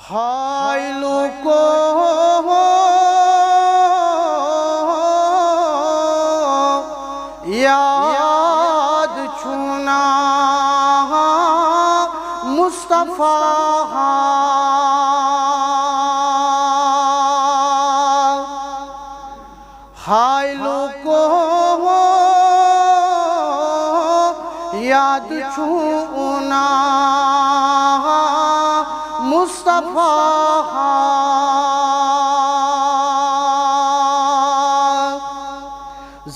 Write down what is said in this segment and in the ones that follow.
ہائے لوگو یاد چھونا مصطفیٰ ہائے لوگو یاد چھونا مصطفیٰ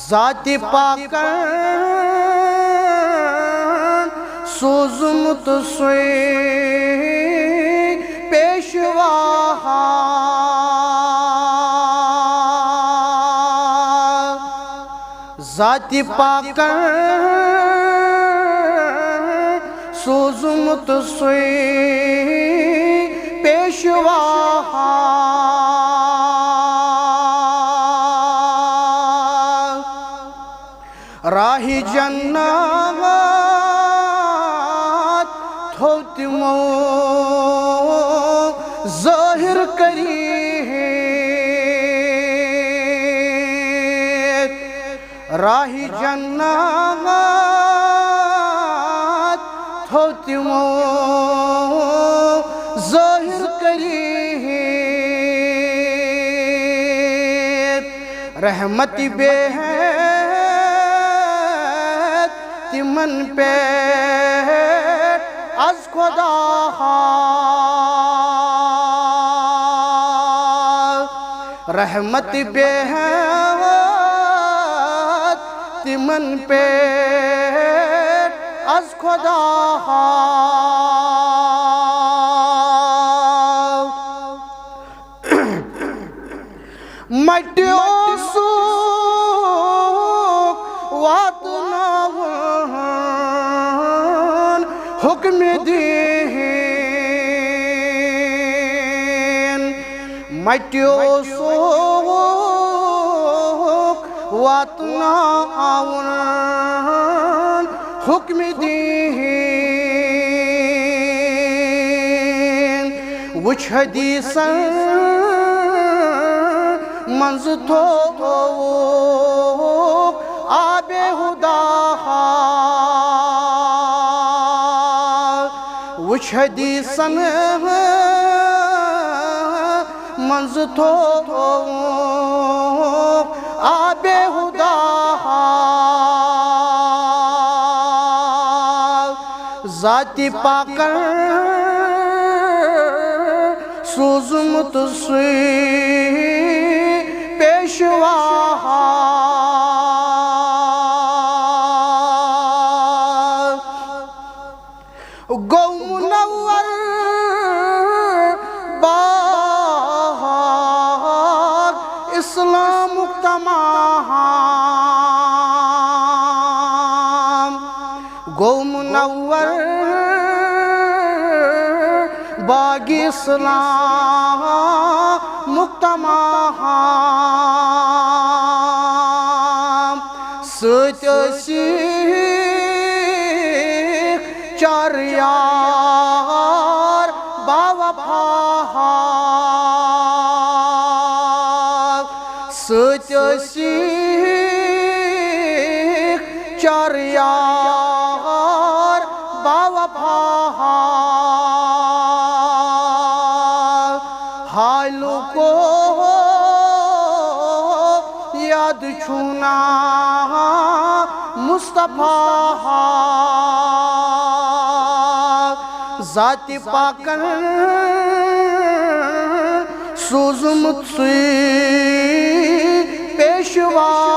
ذات پاکر سوزمت سوئی پیشوا ذات پاکر سوزمت سوئی پیشوا راہ جنت تھوتمو ظاہر کری راہ جنت تھوتمو ظاہر کری رحمت بے ہے تمن پہ از خدا رحمت بے ہے تمن پہ از خدا مٹیو سو حکم دین مٹیو سوک واتنا آون حکم دین وچھ حدیثن منز تھوک آب خدا وچھ حدیثن منز تھوک آب خدا ذات پاکر سوزمت سوئی پیشوا گو منور باغ اسلام تمام گو منور باغ اسلام تمام ست چار یار باوفا ست چار یار باوفا ہائے لوگو یاد چھونا مصطفیٰ ذات پاکر سوزمت سوئی پیشوا